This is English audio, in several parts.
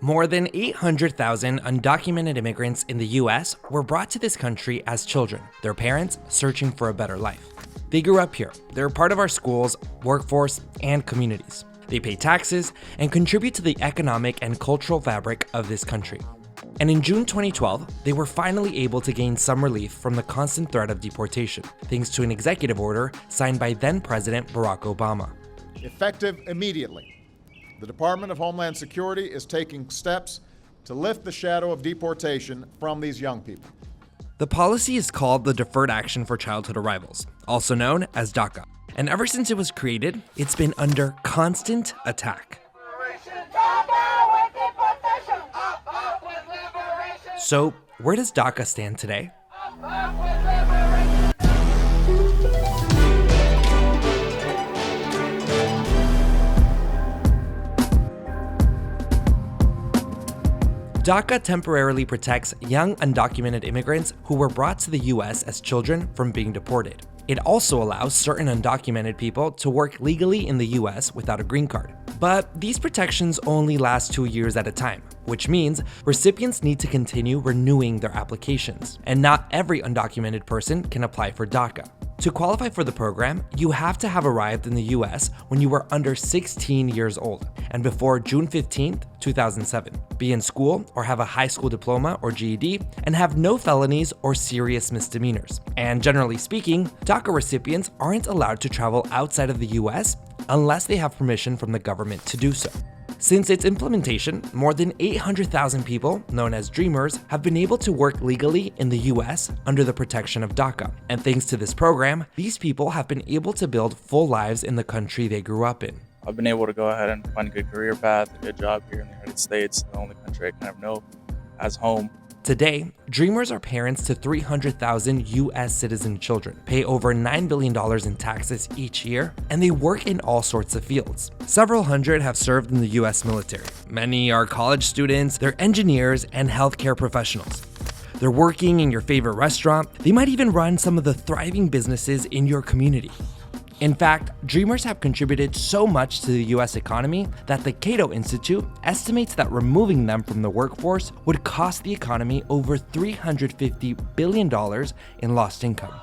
More than 800,000 undocumented immigrants in the US were brought to this country as children, their parents searching for a better life. They grew up here. They're part of our schools, workforce, and communities. They pay taxes and contribute to the economic and cultural fabric of this country. And in June 2012, they were finally able to gain some relief from the constant threat of deportation, thanks to an executive order signed by then-President Barack Obama. Effective immediately, the Department of Homeland Security is taking steps to lift the shadow of deportation from these young people. The policy is called the Deferred Action for Childhood Arrivals, also known as DACA. And ever since it was created, it's been under constant attack. So, where does DACA stand today? DACA temporarily protects young undocumented immigrants who were brought to the US as children from being deported. It also allows certain undocumented people to work legally in the US without a green card. But these protections only last 2 years at a time, which means recipients need to continue renewing their applications, and not every undocumented person can apply for DACA. To qualify for the program, you have to have arrived in the US when you were under 16 years old and before June 15, 2007, be in school or have a high school diploma or GED, and have no felonies or serious misdemeanors. And generally speaking, DACA recipients aren't allowed to travel outside of the US unless they have permission from the government to do so. Since its implementation, more than 800,000 people, known as Dreamers, have been able to work legally in the US under the protection of DACA. And thanks to this program, these people have been able to build full lives in the country they grew up in. I've been able to go ahead and find a good career path, a good job here in the United States, the only country I kind of know as home. Today, Dreamers are parents to 300,000 US citizen children, pay over $9 billion in taxes each year, and they work in all sorts of fields. Several hundred have served in the US military. Many are college students, they're engineers, and healthcare professionals. They're working in your favorite restaurant. They might even run some of the thriving businesses in your community. In fact, Dreamers have contributed so much to the US economy that the Cato Institute estimates that removing them from the workforce would cost the economy over $350 billion in lost income.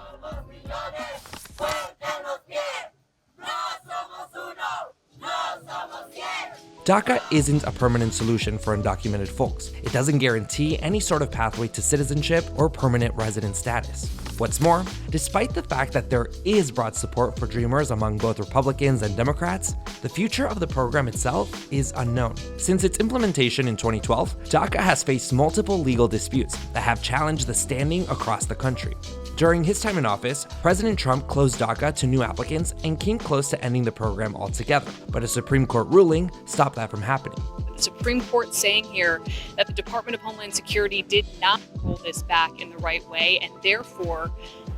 DACA isn't a permanent solution for undocumented folks. It doesn't guarantee any sort of pathway to citizenship or permanent resident status. What's more, despite the fact that there is broad support for Dreamers among both Republicans and Democrats, the future of the program itself is unknown. Since its implementation in 2012, DACA has faced multiple legal disputes that have challenged the standing across the country. During his time in office, President Trump closed DACA to new applicants and came close to ending the program altogether, but a Supreme Court ruling stopped that from happening. The Supreme Court saying here that the Department of Homeland Security did not roll this back in the right way, and therefore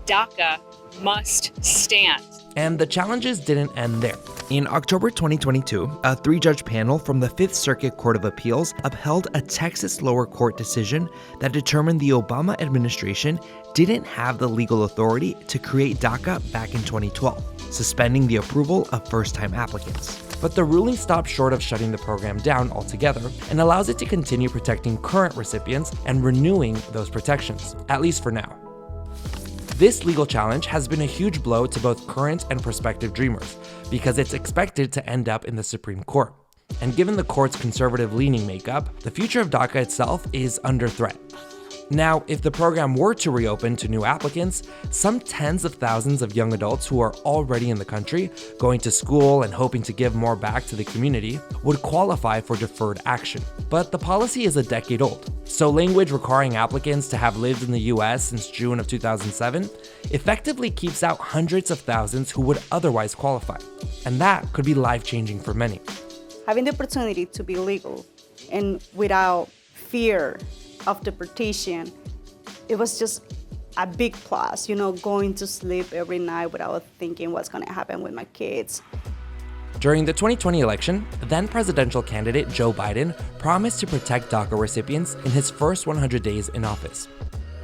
DACA must stand. And the challenges didn't end there. In October 2022, a 3-judge panel from the 5th Circuit Court of Appeals upheld a Texas lower court decision that determined the Obama administration didn't have the legal authority to create DACA back in 2012, suspending the approval of first-time applicants. But the ruling stopped short of shutting the program down altogether and allows it to continue protecting current recipients and renewing those protections, at least for now. This legal challenge has been a huge blow to both current and prospective Dreamers because it's expected to end up in the Supreme Court. And given the court's conservative-leaning makeup, the future of DACA itself is under threat. Now, if the program were to reopen to new applicants, some tens of thousands of young adults who are already in the country, going to school and hoping to give more back to the community, would qualify for deferred action. But the policy is a decade old, so language requiring applicants to have lived in the US since June of 2007 effectively keeps out hundreds of thousands who would otherwise qualify. And that could be life-changing for many. Having the opportunity to be legal and without fear of deportation, it was just a big plus, going to sleep every night without thinking what's going to happen with my kids. During the 2020 election, then presidential candidate Joe Biden promised to protect DACA recipients in his first 100 days in office.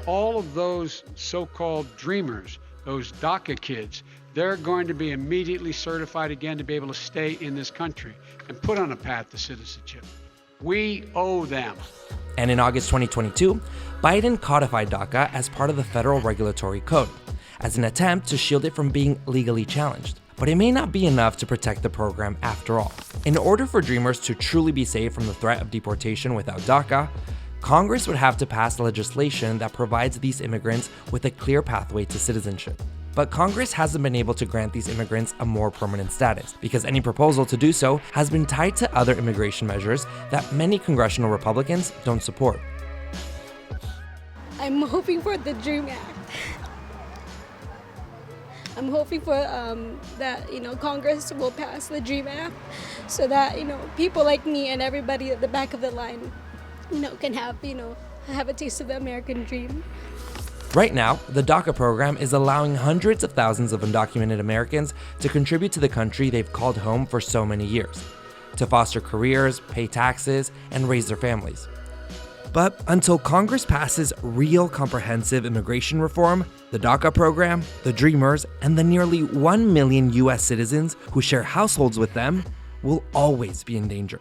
All of those so-called dreamers, those DACA kids, they're going to be immediately certified again to be able to stay in this country and put on a path to citizenship. We owe them. And in August 2022, Biden codified DACA as part of the federal regulatory code, as an attempt to shield it from being legally challenged. But it may not be enough to protect the program after all. In order for Dreamers to truly be saved from the threat of deportation without DACA, Congress would have to pass legislation that provides these immigrants with a clear pathway to citizenship. But Congress hasn't been able to grant these immigrants a more permanent status, because any proposal to do so has been tied to other immigration measures that many congressional Republicans don't support. I'm hoping for the DREAM Act. I'm hoping for that Congress will pass the DREAM Act so that people like me and everybody at the back of the line can have a taste of the American dream. Right now, the DACA program is allowing hundreds of thousands of undocumented Americans to contribute to the country they've called home for so many years, to foster careers, pay taxes, and raise their families. But until Congress passes real comprehensive immigration reform, the DACA program, the Dreamers, and the nearly 1 million US citizens who share households with them will always be in danger.